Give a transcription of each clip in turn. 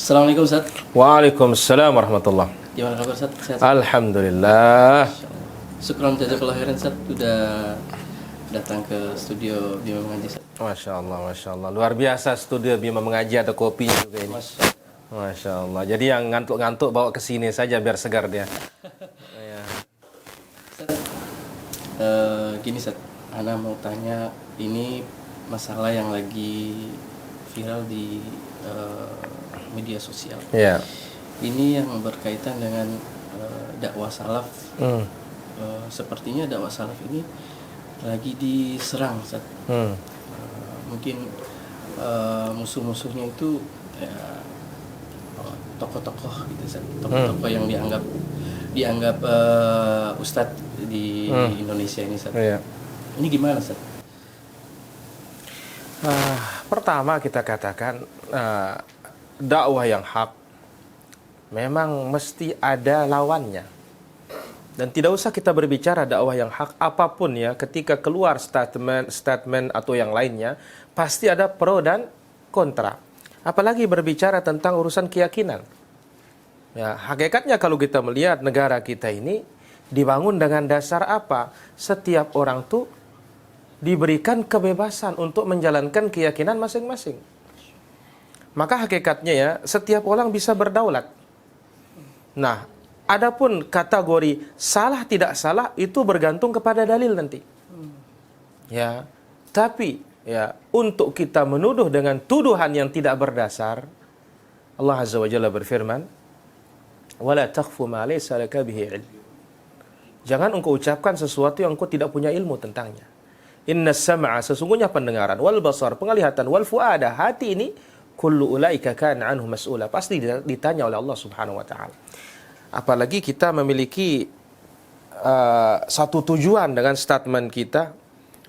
Assalamualaikum Ustaz. Waalaikumsalam warahmatullah. Gimana kabar Ustaz? Sehat? Alhamdulillah. Syukron jazakallahu khairan Ustaz sudah datang ke studio Bima Mengaji Ustaz. Masya Allah, Masya Allah. Luar biasa studio Bima Mengaji, ada kopinya juga ini. Masya Allah. Jadi yang ngantuk-ngantuk bawa ke sini saja biar segar dia. Ya. Gini Ustaz, Ana mau tanya, ini masalah yang lagi viral di media sosial. Ya. Ini yang berkaitan dengan dakwah salaf. Sepertinya dakwah salaf ini lagi diserang Ustaz. Mungkin musuh-musuhnya itu tokoh-tokoh gitu Ustaz. Tokoh-tokoh yang dianggap ustadz di Indonesia ini Ustaz. Ya. Ini gimana Ustaz? Pertama kita katakan dakwah yang hak memang mesti ada lawannya. Dan tidak usah kita berbicara dakwah yang hak apapun ya, ketika keluar statement atau yang lainnya, pasti ada pro dan kontra. Apalagi berbicara tentang urusan keyakinan. Ya, hakikatnya kalau kita melihat negara kita ini dibangun dengan dasar apa? Setiap orang tuh diberikan kebebasan untuk menjalankan keyakinan masing-masing. Maka hakikatnya ya, setiap orang bisa berdaulat. Nah, adapun kategori salah tidak salah itu bergantung kepada dalil nanti. Ya, tapi ya untuk kita menuduh dengan tuduhan yang tidak berdasar, Allah Azza wa Jalla berfirman, "Wala takhfu ma laysa laka bihi ilm." Jangan engkau ucapkan sesuatu yang engkau tidak punya ilmu tentangnya. Inna sam'a, sesungguhnya pendengaran, wal basar, penglihatan, wal fuada, hati ini, kullu ulaika kana anhu mas'ula, pasti ditanya oleh Allah Subhanahu wa taala. Apalagi kita memiliki satu tujuan dengan statement kita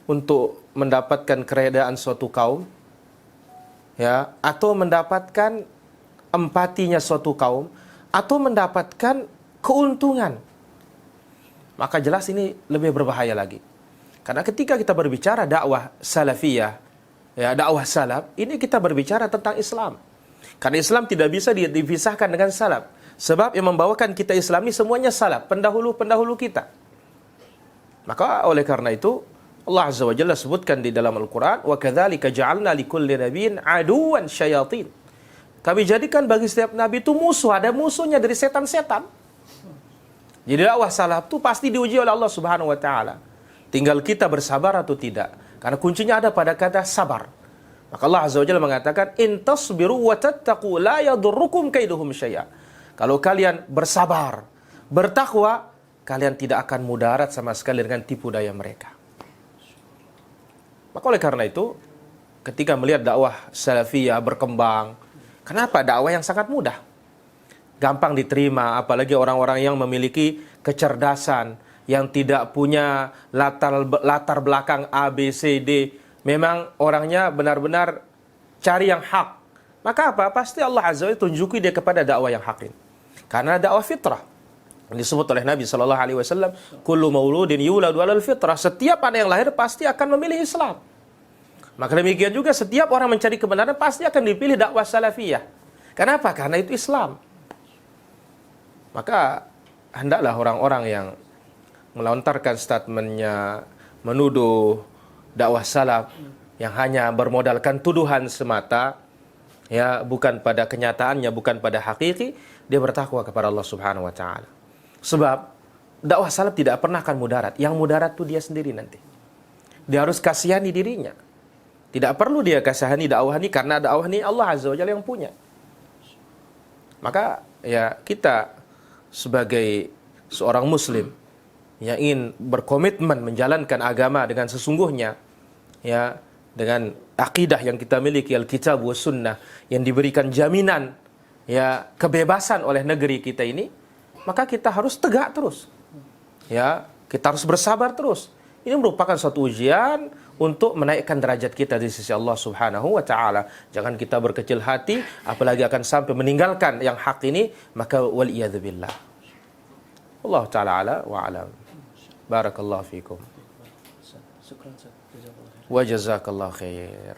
untuk mendapatkan keredaan suatu kaum, ya, atau mendapatkan empatinya suatu kaum, atau mendapatkan keuntungan. Maka jelas ini lebih berbahaya lagi. Karena ketika kita berbicara dakwah salafiyah, ya, dakwah salaf, ini kita berbicara tentang Islam. Karena Islam tidak bisa dipisahkan dengan salaf. Sebab yang membawakan kita Islami semuanya salaf, pendahulu-pendahulu kita. Maka oleh karena itu, Allah Azza wa Jalla sebutkan di dalam Al-Quran, وَكَذَلِكَ جَعَلْنَا لِكُلِّ نَبِيٍّ عَدُوًا شَيَاطِينَ. Kami jadikan bagi setiap nabi itu musuh, ada musuhnya dari setan-setan. Jadi dakwah salaf itu pasti diuji oleh Allah Subhanahu wa taala. Tinggal kita bersabar atau tidak. Karena kuncinya ada pada kata sabar. Maka Allah Azza wa Jalla mengatakan, "In tasbiru wa tattaqu la yadurrukum kaiduhum syai'a." Kalau kalian bersabar, bertakwa, kalian tidak akan mudarat sama sekali dengan tipu daya mereka. Maka oleh karena itu, ketika melihat dakwah salafiyah berkembang, kenapa dakwah yang sangat mudah? Gampang diterima, apalagi orang-orang yang memiliki kecerdasan, yang tidak punya latar belakang A, B, C, D. Memang orangnya benar-benar cari yang hak. Maka apa? Pasti Allah Azza wa Jalla tunjuki dia kepada dakwah yang hak ini. Karena dakwah fitrah. Disebut oleh Nabi SAW, "Kullu mauludin yuladu alal fitrah." Setiap anak yang lahir pasti akan memilih Islam. Maka demikian juga setiap orang mencari kebenaran pasti akan dipilih dakwah salafiyah. Kenapa? Karena itu Islam. Maka hendaklah orang-orang yang melontarkan statementnya, menuduh dakwah salaf yang hanya bermodalkan tuduhan semata, ya, bukan pada kenyataannya, bukan pada hakiki, dia bertakwa kepada Allah Subhanahu wa taala. Sebab dakwah salaf tidak pernah akan mudarat. Yang mudarat itu dia sendiri nanti. Dia harus kasihani dirinya. Tidak perlu dia kasihani dakwah ini, karena dakwah ini Allah Azza wa Jalla yang punya. Maka ya kita sebagai seorang muslim yang ingin berkomitmen menjalankan agama dengan sesungguhnya, ya, dengan akidah yang kita miliki, Alkitab wa Sunnah, yang diberikan jaminan, ya, kebebasan oleh negeri kita ini, maka kita harus tegak terus. Ya, kita harus bersabar terus. Ini merupakan suatu ujian untuk menaikkan derajat kita di sisi Allah Subhanahu wa taala. Jangan kita berkecil hati, apalagi akan sampai meninggalkan yang hak ini, maka wal iyadzubillah. Allah taala ala wa alam. Barakallahu fikum. Syukran Ustaz. Wa jazakallahu khair.